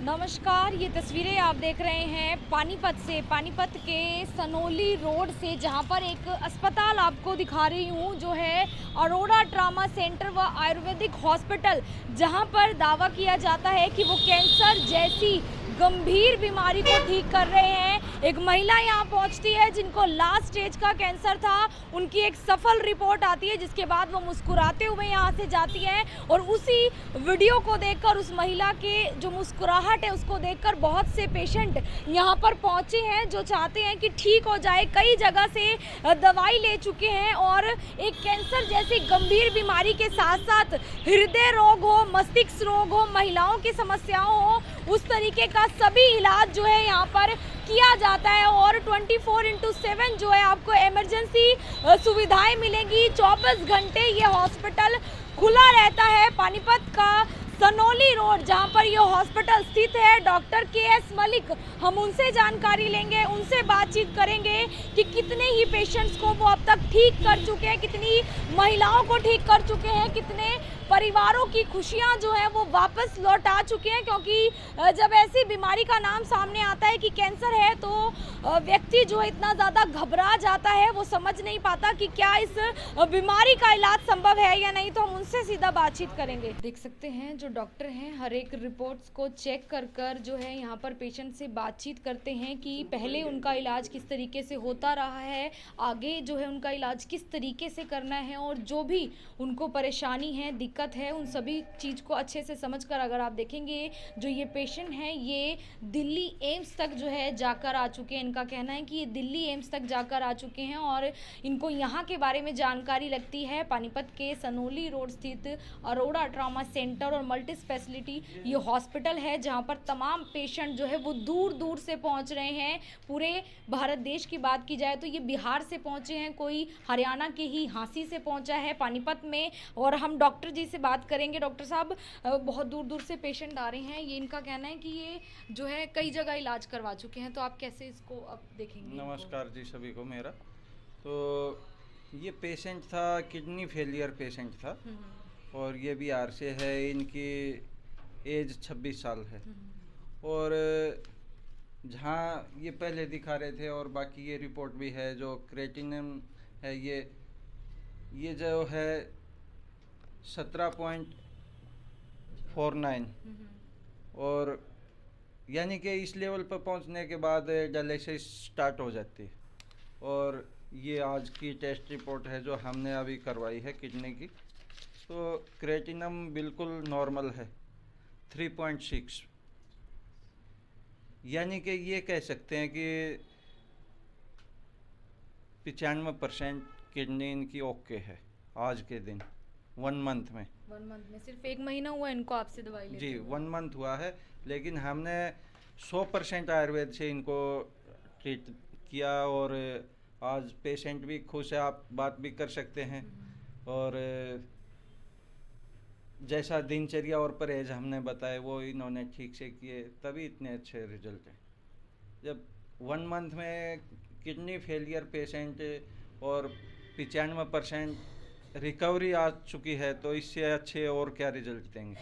नमस्कार, ये तस्वीरें आप देख रहे हैं पानीपत से, पानीपत के सनोली रोड से, जहां पर एक अस्पताल आपको दिखा रही हूं जो है अरोड़ा ट्रामा सेंटर व आयुर्वेदिक हॉस्पिटल, जहां पर दावा किया जाता है कि वो कैंसर जैसी गंभीर बीमारी को ठीक कर रहे हैं। एक महिला यहां पहुंचती है जिनको लास्ट स्टेज का कैंसर था, उनकी एक सफल रिपोर्ट आती है जिसके बाद वो मुस्कुराते हुए यहां से जाती हैं और उसी वीडियो को देखकर, उस महिला के जो मुस्कुराहट है उसको देखकर बहुत से पेशेंट यहाँ पर पहुँचे हैं जो चाहते हैं कि ठीक हो जाए। कई जगह से दवाई ले चुके हैं और एक कैंसर जैसी गंभीर बीमारी के साथ साथ हृदय रोग हो, मस्तिष्क रोग हो, महिलाओं की समस्याओं हो, उस तरीके का सभी इलाज जो है यहाँ पर किया जाता है और 24/7 जो है आपको इमरजेंसी सुविधाएं मिलेंगी। 24 घंटे ये हॉस्पिटल खुला रहता है। पानीपत का सनोली रोड जहां पर ये हॉस्पिटल स्थित है, डॉक्टर के.एस. मलिक, हम उनसे जानकारी लेंगे, उनसे बातचीत करेंगे कि कितने ही पेशेंट्स को वो अब तक ठीक कर चुके हैं, कितनी महिलाओं को ठीक कर चुके हैं, कितने परिवारों की खुशियां जो है वो वापस लौटा चुके हैं। क्योंकि जब ऐसी बीमारी का नाम सामने आता है कि कैंसर है तो व्यक्ति जो है इतना ज़्यादा घबरा जाता है, वो समझ नहीं पाता कि क्या इस बीमारी का इलाज संभव है या नहीं। तो हम उनसे सीधा बातचीत करेंगे। देख सकते हैं जो डॉक्टर हैं हर एक रिपोर्ट्स को चेक कर जो है यहाँ पर पेशेंट से बातचीत करते हैं कि पहले उनका इलाज किस तरीके से होता रहा है, आगे जो है उनका इलाज किस तरीके से करना है और जो भी उनको परेशानी है, दिक्कत है, उन सभी चीज़ को अच्छे से समझकर अगर आप देखेंगे जो ये पेशेंट हैं ये दिल्ली एम्स तक जो है जाकर आ चुके हैं। इनका कहना है कि ये दिल्ली एम्स तक जाकर आ चुके हैं और इनको यहाँ के बारे में जानकारी लगती है। पानीपत के सनोली रोड स्थित अरोड़ा ट्रामा सेंटर और मल्टी स्पेशलिटी ये हॉस्पिटल है जहाँ पर तमाम पेशेंट जो है वो दूर दूर से पहुँच रहे हैं। पूरे भारत देश की बात की जाए तो ये बिहार से पहुँचे हैं, कोई हरियाणा के ही झांसी से पहुँचा है पानीपत में। और हम डॉक्टर जी से बात करेंगे। डॉक्टर साहब, बहुत दूर दूर से पेशेंट आ रहे हैं, ये इनका कहना है कि ये जो है कई जगह इलाज करवा चुके हैं, तो आप कैसे इसको अब देखेंगे? नमस्कार जी सभी को मेरा। तो ये पेशेंट था, किडनी फेलियर पेशेंट था और ये बिहार से है। इनकी एज 26 साल है और जहाँ ये पहले दिखा रहे थे और बाकी ये रिपोर्ट भी है जो क्रेटिनिन है, ये जो है 17.49 और यानी कि इस लेवल पर पहुंचने के बाद डायलिसिस स्टार्ट हो जाती है। और ये आज की टेस्ट रिपोर्ट है जो हमने अभी करवाई है किडनी की, तो क्रेटिनम बिल्कुल नॉर्मल है 3.6, यानी कि ये कह सकते हैं कि 95% किडनी इनकी ओके है आज के दिन। 1 मंथ में सिर्फ 1 महीना हुआ इनको आपसे दवाई लेते जी, हुए? 1 मंथ हुआ है, लेकिन हमने 100% आयुर्वेद से इनको ट्रीट किया और आज पेशेंट भी खुश है। आप बात भी कर सकते हैं और जैसा दिनचर्या और परहेज हमने बताए वो इन्होंने ठीक से किए, तभी इतने अच्छे रिजल्ट हैं। जब 1 मंथ में किडनी फेलियर पेशेंट और 95% रिकवरी आ चुकी है तो इससे अच्छे और क्या रिजल्ट देंगे।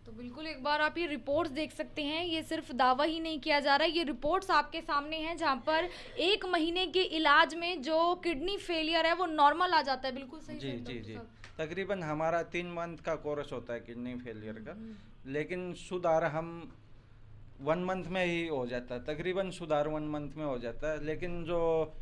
तो बिल्कुल एक बार आप ये रिपोर्ट्स देख सकते हैं। ये सिर्फ दावा ही नहीं किया जा रहा है, ये रिपोर्ट्स आपके सामने हैं जहाँ पर 1 महीने के इलाज में जो किडनी फेलियर है वो नॉर्मल आ जाता है। बिल्कुल सही जी सही जी डॉक्टर जी, साहब। तकरीबन हमारा 3 मंथ का कोर्स होता है किडनी फेलियर का, लेकिन सुधार हम 1 मंथ में ही हो जाता है। तकरीबन सुधार 1 मंथ में हो जाता है, लेकिन जो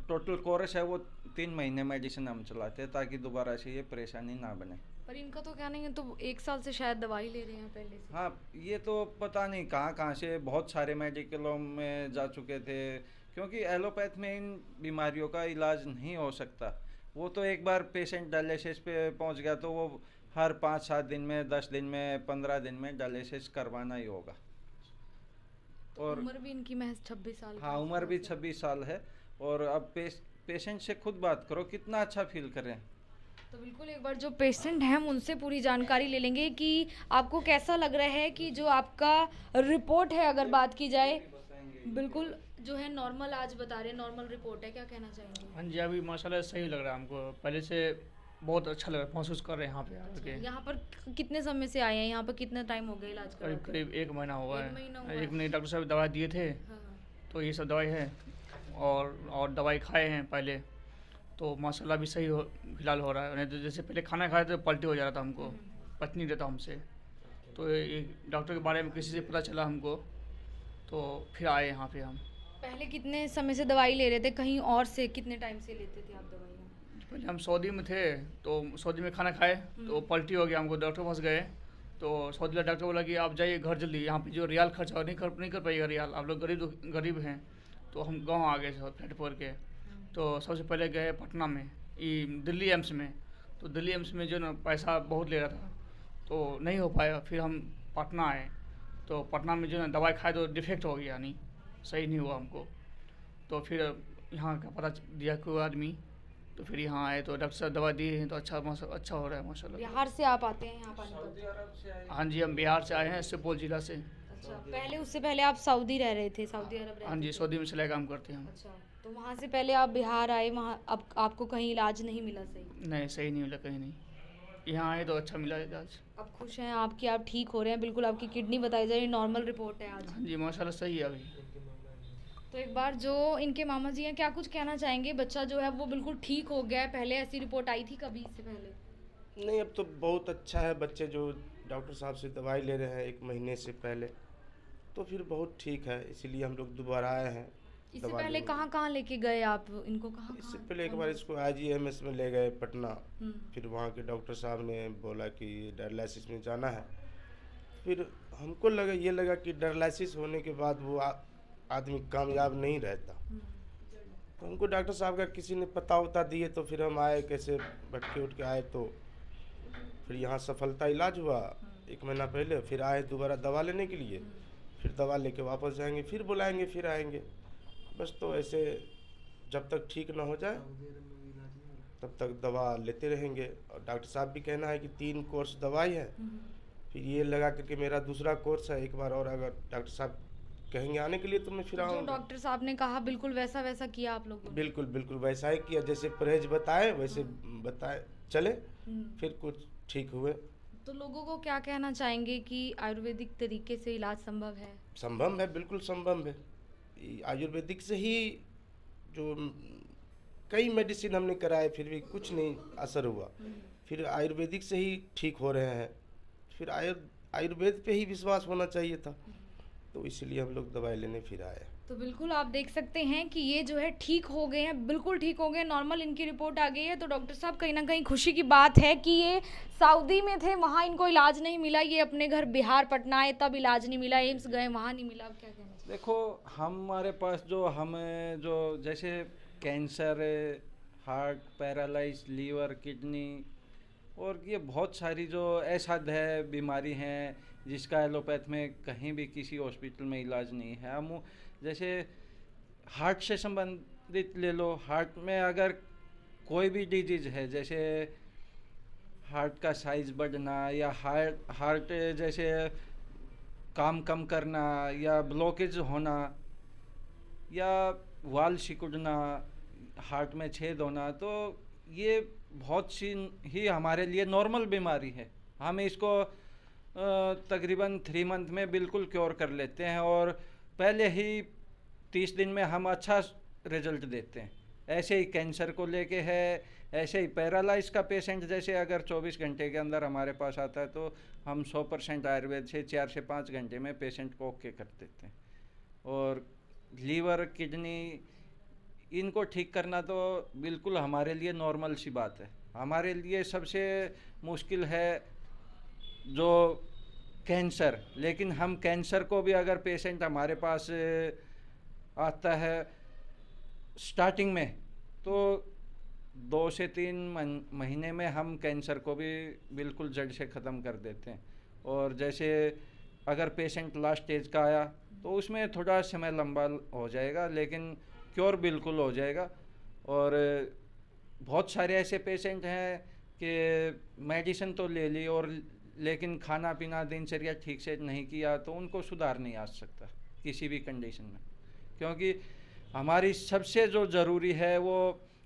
टोटल कोर्स है वो 3 महीने मेडिसिन हम चलाते हैं ताकि दोबारा से ये परेशानी ना बने। पर इनका तो क्या नहीं है, तो 1 साल से शायद दवाई ले रहे हैं पहले से। हाँ, ये तो पता नहीं कहाँ से बहुत सारे मेडिकलों में जा चुके थे, क्योंकि एलोपैथ में इन बीमारियों का इलाज नहीं हो सकता। वो तो एक बार पेशेंट डायलिसिस पे पहुंच गया तो वो हर 5-7 दिन में, 10 दिन में, 15 दिन में डायलिसिस करवाना ही होगा। तो और उम्र भी इनकी महज 26 साल हाँ, उम्र भी 26 साल है और अब पेशेंट से खुद बात करो कितना अच्छा फील कर रहे हैं। तो बिल्कुल एक बार जो पेशेंट हैं हम उनसे पूरी जानकारी ले लेंगे कि आपको कैसा लग रहा है कि जो आपका रिपोर्ट है, अगर बात की जाए बिल्कुल जो है नॉर्मल आज बता रहे हैं, नॉर्मल रिपोर्ट है, क्या कहना चाहेंगे? हाँ जी, अभी माशाल्लाह सही लग रहा है हमको। पहले से बहुत अच्छा लग रहा है, महसूस कर रहे हैं यहाँ पे आके। यहाँ पर कितने समय से आए हैं? यहाँ पर कितना टाइम हो गया इलाज करीब कराते? करीब 1 महीना हुआ एक महीना हुआ है। है। 1 महीने डॉक्टर साहब दवाई दिए थे, हाँ, हाँ। तो ये सब दवाई है। और दवाई खाए हैं पहले, तो माशाल्लाह भी सही हो फिलहाल हो रहा है। नहीं तो जैसे पहले खाना खाए तो पलटी हो जा रहा था हमको, पच नहीं रहता हमसे। तो ये डॉक्टर के बारे में किसी से पता चला हमको, तो फिर आए यहाँ पे हम। पहले कितने समय से दवाई ले रहे थे? कहीं और से कितने टाइम से लेते थे आप दवाइयाँ? पहले हम सऊदी में थे, तो सऊदी में खाना खाए तो पलटी हो गया हमको, डॉक्टर के पास गए तो सऊदी वाला डॉक्टर बोला कि आप जाइए घर जल्दी, यहाँ पे जो रियाल खर्चा नहीं कर पाइएगा रियाल, आप लोग गरीब हैं। तो हम गांव आ गए फ्लैट पर के। तो सबसे पहले गए पटना में, दिल्ली एम्स में। तो दिल्ली एम्स में जो ना पैसा बहुत ले रहा था, तो नहीं हो पाया। फिर हम पटना आए, तो पटना में जो ना दवाई खाए तो डिफेक्ट हो गया, यानी सही नहीं हुआ हमको। तो फिर यहाँ का पता दिया कोई आदमी, तो फिर यहाँ आए तो डॉक्टर साहब दवा दिए हैं, तो अच्छा हो रहा है माशाल्लाह। बिहार से आप आते हैं यहाँ पानीपत? हाँ जी, हम बिहार से आए हैं, सुपौल जिला से। अच्छा, पहले उससे पहले आप सऊदी रह रहे थे, सऊदी अरब हाँ जी, सऊदी में सिलाई काम करते हैं हम। अच्छा, तो वहाँ से पहले आप बिहार आए, वहाँ अब आपको कहीं इलाज नहीं मिला सही? नहीं, सही नहीं मिला कहीं नहीं। यहाँ आए तो अच्छा मिला इलाज। अब खुश हैं आपकी, आप ठीक हो रहे हैं बिल्कुल? आपकी किडनी बताई जा रही नॉर्मल रिपोर्ट है आज। हाँ जी, माशाल्लाह सही है अभी। तो एक बार जो इनके मामा जी हैं, क्या कुछ कहना चाहेंगे? बच्चा जो है वो बिल्कुल ठीक हो गया है, पहले ऐसी रिपोर्ट आई थी कभी इससे पहले? नहीं, अब तो बहुत अच्छा है। बच्चे जो डॉक्टर साहब से दवाई ले रहे हैं 1 महीने से पहले, तो फिर बहुत ठीक है, इसीलिए हम लोग दोबारा आए हैं। इससे दवा पहले लेने। कहाँ लेके गए आप इनको? कहाँ इससे पहले एक बार इसको IGMS में ले गए पटना। हम्म। फिर वहाँ के डॉक्टर साहब ने बोला कि डायलिसिस में जाना है। फिर हमको लगा कि डायलिसिस होने के बाद वो आदमी कामयाब नहीं रहता। तो हमको डॉक्टर साहब का किसी ने पता दिए, तो फिर हम आए, कैसे भटके उठ के आए। तो फिर यहाँ सफलता इलाज हुआ 1 महीना पहले। फिर आए दोबारा दवा लेने के लिए, फिर दवा लेके वापस जाएंगे, फिर बुलाएंगे, फिर आएंगे। बस तो ऐसे जब तक ठीक ना हो जाए तब तक दवा लेते रहेंगे। और डॉक्टर साहब भी कहना है कि 3 कोर्स दवाई है, फिर ये लगा करके मेरा दूसरा कोर्स है। एक बार और अगर डॉक्टर साहब कहेंगे आने के लिए तो मैं फिर जो आऊँगा। डॉक्टर साहब ने कहा बिल्कुल वैसा किया आप लोगों ने? बिल्कुल बिल्कुल वैसा ही किया, जैसे परहेज बताए वैसे बताए चले, फिर कुछ ठीक हुए। तो लोगों को क्या कहना चाहेंगे कि आयुर्वेदिक तरीके से इलाज संभव है? संभव है, बिल्कुल संभव है। आयुर्वेदिक से ही जो कई मेडिसिन हमने कराए, फिर भी कुछ नहीं असर हुआ। फिर आयुर्वेदिक से ही ठीक हो रहे हैं। फिर आयुर्वेद पे ही विश्वास होना चाहिए था, तो इसलिए हम लोग दवाई लेने फिर आए। तो बिल्कुल आप देख सकते हैं कि ये जो है ठीक हो गए हैं, बिल्कुल ठीक हो गए, नॉर्मल इनकी रिपोर्ट आ गई है। तो डॉक्टर साहब कहीं ना कहीं खुशी की बात है कि ये सऊदी में थे, वहाँ इनको इलाज नहीं मिला, ये अपने घर बिहार पटना आए तब इलाज नहीं मिला, एम्स गए वहाँ नहीं मिला। अब क्या कहना चाहिए? देखो, हमारे पास हमें जो जैसे cancer, heart, paralyse, liver, kidney और ये बहुत सारी जो असाध्य है बीमारी हैं जिसका एलोपैथ में कहीं भी किसी हॉस्पिटल में इलाज नहीं है। हम जैसे हार्ट से संबंधित ले लो, हार्ट में अगर कोई भी डिजीज है, जैसे हार्ट का साइज बढ़ना या हार्ट जैसे काम कम करना या ब्लॉकेज होना या वाल सिकुड़ना, हार्ट में छेद होना, तो ये बहुत सी ही हमारे लिए नॉर्मल बीमारी है। हम इसको तकरीबन 3 मंथ में बिल्कुल क्योर कर लेते हैं और पहले ही 30 दिन में हम अच्छा रिजल्ट देते हैं। ऐसे ही कैंसर को लेके है, ऐसे ही पैरालाइज का पेशेंट जैसे अगर 24 घंटे के अंदर हमारे पास आता है तो हम 100% आयुर्वेद से 4 से 5 घंटे में पेशेंट को ओके कर देते हैं। और लीवर, किडनी, इनको ठीक करना तो बिल्कुल हमारे लिए नॉर्मल सी बात है। हमारे लिए सबसे मुश्किल है जो कैंसर, लेकिन हम कैंसर को भी अगर पेशेंट हमारे पास आता है स्टार्टिंग में तो 2 से 3 महीने में हम कैंसर को भी बिल्कुल जड़ से ख़त्म कर देते हैं। और जैसे अगर पेशेंट लास्ट स्टेज का आया तो उसमें थोड़ा समय लंबा हो जाएगा, लेकिन क्योर बिल्कुल हो जाएगा। और बहुत सारे ऐसे पेशेंट हैं कि मेडिसिन तो ले ली और लेकिन खाना पीना दिनचर्या ठीक से नहीं किया तो उनको सुधार नहीं आ सकता किसी भी कंडीशन में, क्योंकि हमारी सबसे जो ज़रूरी है वो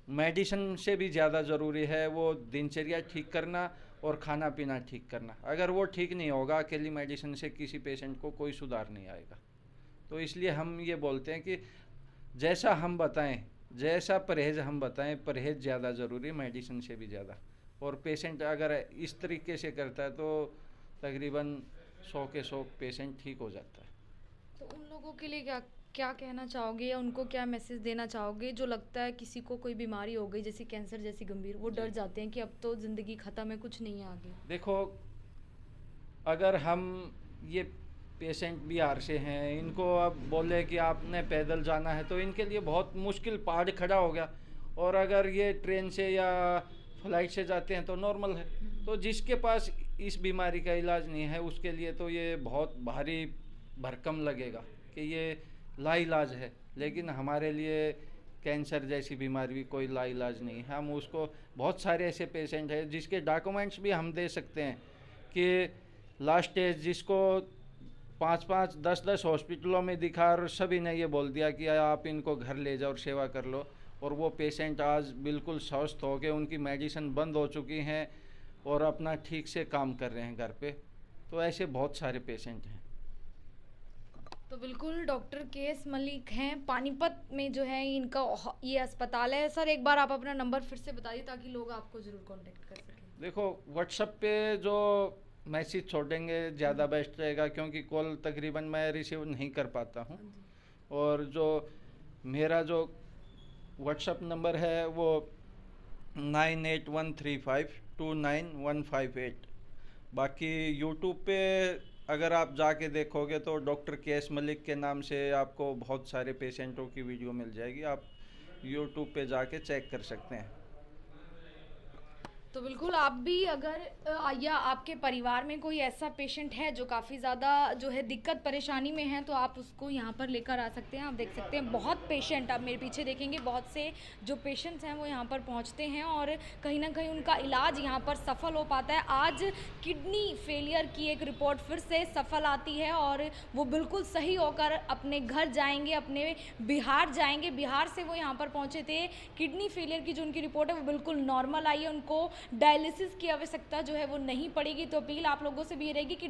मेडिसिन से भी ज़्यादा ज़रूरी है वो दिनचर्या ठीक करना और खाना पीना ठीक करना। अगर वो ठीक नहीं होगा, अकेली मेडिसिन से किसी पेशेंट को कोई सुधार नहीं आएगा। तो इसलिए हम ये बोलते हैं कि जैसा हम बताएं, जैसा परहेज़ हम बताएं, परहेज़ ज़्यादा ज़रूरी है मेडिसिन से भी ज़्यादा। और पेशेंट अगर इस तरीके से करता है तो तकरीबन 100 के 100 पेशेंट ठीक हो जाता है। तो उन लोगों के लिए क्या क्या कहना चाहोगे या उनको क्या मैसेज देना चाहोगे जो लगता है किसी को कोई बीमारी हो गई जैसे कैंसर जैसी गंभीर, वो डर जाते हैं कि अब तो ज़िंदगी ख़त्म है, कुछ नहीं है आगे? देखो, अगर हम ये पेशेंट बिहार से हैं, इनको अब बोले कि आपने पैदल जाना है तो इनके लिए बहुत मुश्किल पहाड़ खड़ा हो गया। और अगर ये ट्रेन से या फ्लाइट से जाते हैं तो नॉर्मल है। तो जिसके पास इस बीमारी का इलाज नहीं है उसके लिए तो ये बहुत भारी भरकम लगेगा कि ये लाइलाज है। लेकिन हमारे लिए कैंसर जैसी बीमारी भी कोई लाइलाज नहीं है। हम उसको, बहुत सारे ऐसे पेशेंट हैं जिसके डॉक्यूमेंट्स भी हम दे सकते हैं कि लास्ट स्टेज, जिसको 5-5, 10-10 हॉस्पिटलों में दिखा और सभी ने ये बोल दिया कि आप इनको घर ले जाओ और सेवा कर लो, और वो पेशेंट आज बिल्कुल स्वस्थ हो गए, उनकी मेडिसिन बंद हो चुकी हैं और अपना ठीक से काम कर रहे हैं घर पे। तो ऐसे बहुत सारे पेशेंट हैं। तो बिल्कुल डॉक्टर के.एस. मलिक हैं, पानीपत में जो है इनका ये अस्पताल है। सर एक बार आप अपना नंबर फिर से बता दीजिए ताकि लोग आपको ज़रूर कांटेक्ट कर सकें। देखो, व्हाट्सएप पे जो मैसेज छोड़ेंगे ज़्यादा बेस्ट रहेगा, क्योंकि कॉल तकरीबन मैं रिसीव नहीं कर पाता हूँ। और जो मेरा जो व्हाट्सएप नंबर है वो 9813529158। बाकी यूट्यूब पे अगर आप जाके देखोगे तो डॉक्टर के.एस. मलिक के नाम से आपको बहुत सारे पेशेंटों की वीडियो मिल जाएगी। आप यूट्यूब पे जाके चेक कर सकते हैं। तो बिल्कुल आप भी अगर या आपके परिवार में कोई ऐसा पेशेंट है जो काफ़ी ज़्यादा जो है दिक्कत परेशानी में है तो आप उसको यहाँ पर लेकर आ सकते हैं। आप देख सकते हैं बहुत पेशेंट, आप मेरे पीछे देखेंगे, बहुत से जो पेशेंट्स हैं वो यहाँ पर पहुँचते हैं और कहीं ना कहीं उनका इलाज यहाँ पर सफल हो पाता है। आज किडनी फेलियर की एक रिपोर्ट फिर से सफल आती है और वो बिल्कुल सही होकर अपने घर जाएंगे, अपने बिहार जाएंगे। बिहार से वो यहाँ पर पहुँचे थे। किडनी फेलियर की जो उनकी रिपोर्ट है वो बिल्कुल नॉर्मल आई है, उनको डायलिसिस की आवश्यकता जो है वो नहीं पड़ेगी। तो अपील आप लोगों से भी ये रहेगी कि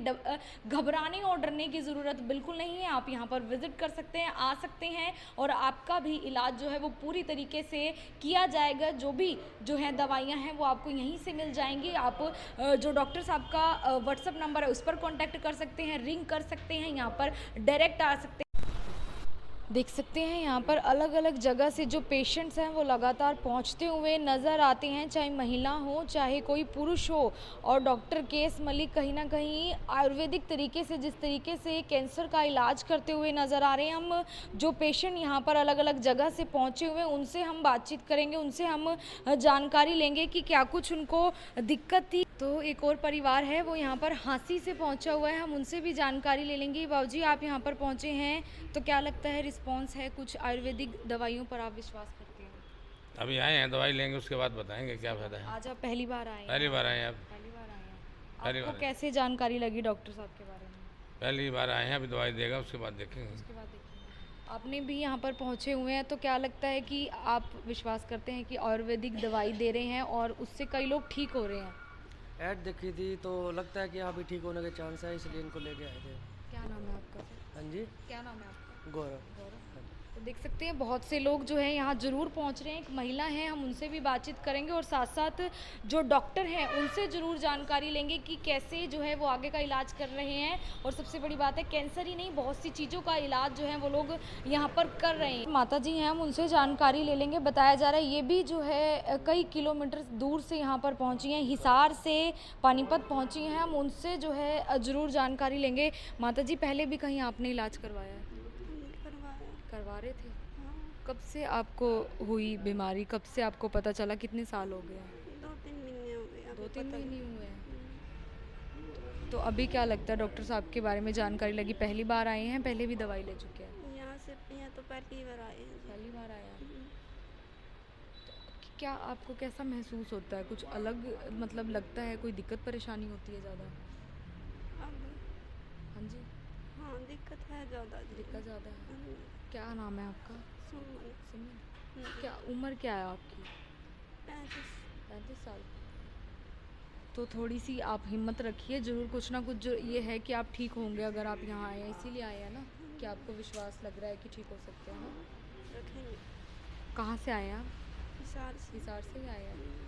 घबराने और डरने की ज़रूरत बिल्कुल नहीं है। आप यहाँ पर विजिट कर सकते हैं, आ सकते हैं और आपका भी इलाज जो है वो पूरी तरीके से किया जाएगा। जो भी जो है दवाइयाँ हैं वो आपको यहीं से मिल जाएंगी। आप जो डॉक्टर साहब का व्हाट्सअप नंबर है उस पर कॉन्टैक्ट कर सकते हैं, रिंग कर सकते हैं, यहाँ पर डायरेक्ट आ सकते हैं। देख सकते हैं यहाँ पर अलग अलग जगह से जो पेशेंट्स हैं वो लगातार पहुँचते हुए नज़र आते हैं, चाहे महिला हो चाहे कोई पुरुष हो। और डॉक्टर के.एस. मलिक कहीं ना कहीं आयुर्वेदिक तरीके से, जिस तरीके से कैंसर का इलाज करते हुए नज़र आ रहे हैं, हम जो पेशेंट यहाँ पर अलग अलग जगह से पहुँचे हुए हैं उनसे हम बातचीत करेंगे, उनसे हम जानकारी लेंगे कि क्या कुछ उनको दिक्कत थी। तो एक और परिवार है वो यहाँ पर हांसी से पहुँचा हुआ है, हम उनसे भी जानकारी ले लेंगे। बाबूजी आप यहाँ पर पहुँचे हैं तो क्या लगता है रिस्पांस है? कुछ आयुर्वेदिक दवाइयों पर आप विश्वास करते हैं? अभी आए हैं, दवाई लेंगे उसके बाद बताएंगे क्या फायदा है। आज आप पहली बार आए हैं? पहली बार आए हैं आप? पहली बार आए हैं। पहली आपको बार। कैसे जानकारी लगी डॉक्टर साहब के बारे में? पहली बार आए हैं, अभी दवाई देगा उसके बाद देखेंगे। उसके बाद देखेंगे। आपने भी यहाँ पर पहुँचे हुए हैं तो क्या लगता है कि आप विश्वास करते हैं कि आयुर्वेदिक दवाई दे रहे हैं और उससे कई लोग ठीक हो रहे हैं? ऐड देखी थी तो लगता है कि यहाँ भी ठीक होने के चांस है, इसलिए इनको लेके आए थे। क्या नाम है आपका? हाँ जी, क्या नाम है आपका? गौरव। तो देख सकते हैं बहुत से लोग जो हैं यहाँ ज़रूर पहुँच रहे हैं। एक महिला हैं, हम उनसे भी बातचीत करेंगे और साथ साथ जो डॉक्टर हैं उनसे ज़रूर जानकारी लेंगे कि कैसे जो है वो आगे का इलाज कर रहे हैं। और सबसे बड़ी बात है कैंसर ही नहीं, बहुत सी चीज़ों का इलाज जो है वो लोग यहाँ पर कर रहे हैं। माता जी हैं, हम उनसे जानकारी ले लेंगे। बताया जा रहा है ये भी जो है कई किलोमीटर दूर से यहाँ पर पहुँची हैं, हिसार से पानीपत पहुँची हैं। हम उनसे जो है ज़रूर जानकारी लेंगे। माता जी पहले भी कहीं आपने इलाज करवाया है? करवा रहे थे? कब से आपको हुई बीमारी, कब से आपको पता चला, कितने साल हो गए? 2-3 महीने हो गए। 2-3 महीने हुए हैं। तो अभी क्या लगता है डॉक्टर साहब के बारे में जानकारी लगी? पहली बार आए हैं, पहले भी दवाई ले चुके हैं? यहाँ तो पहली बार आए हैं। पहली बार आया है। तो क्या आपको कैसा महसूस होता है? कुछ अलग मतलब लगता है, कोई दिक्कत परेशानी होती है ज़्यादा? अब हाँ जी, हाँ दिक्कत है ज़्यादा। दिक्कत ज़्यादा है। क्या नाम है आपका? सुमन। सुमन। क्या उम्र क्या है आपकी? 35। 35 साल। तो थोड़ी सी आप हिम्मत रखिए, ज़रूर कुछ ना कुछ जो ये है कि आप ठीक होंगे अगर आप यहाँ आए हैं, इसीलिए आए हैं ना कि आपको विश्वास लग रहा है कि ठीक हो सकते हैं ना। रखेंगे। कहाँ से आए हैं आप? हिसार से। हिसार से ही आए हैं।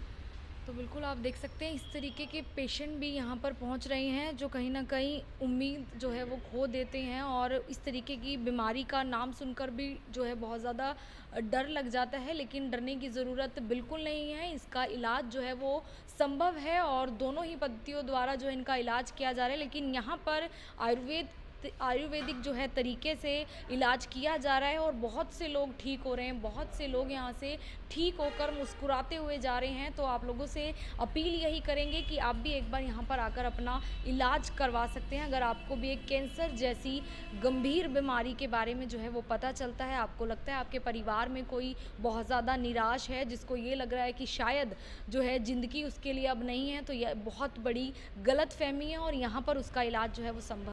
तो बिल्कुल आप देख सकते हैं इस तरीके के पेशेंट भी यहाँ पर पहुँच रहे हैं जो कहीं ना कहीं उम्मीद जो है वो खो देते हैं, और इस तरीके की बीमारी का नाम सुनकर भी जो है बहुत ज़्यादा डर लग जाता है, लेकिन डरने की ज़रूरत बिल्कुल नहीं है। इसका इलाज जो है वो संभव है और दोनों ही पद्धतियों द्वारा जो है इनका इलाज किया जा रहा है, लेकिन यहाँ पर आयुर्वेदिक जो है तरीके से इलाज किया जा रहा है और बहुत से लोग ठीक हो रहे हैं, बहुत से लोग यहाँ से ठीक होकर मुस्कुराते हुए जा रहे हैं। तो आप लोगों से अपील यही करेंगे कि आप भी एक बार यहाँ पर आकर अपना इलाज करवा सकते हैं। अगर आपको भी एक कैंसर जैसी गंभीर बीमारी के बारे में जो है वो पता चलता है, आपको लगता है आपके परिवार में कोई बहुत ज़्यादा निराश है, जिसको ये लग रहा है कि शायद जो है ज़िंदगी उसके लिए अब नहीं है, तो यह बहुत बड़ी गलतफहमी है और यहाँ पर उसका इलाज जो है वो संभव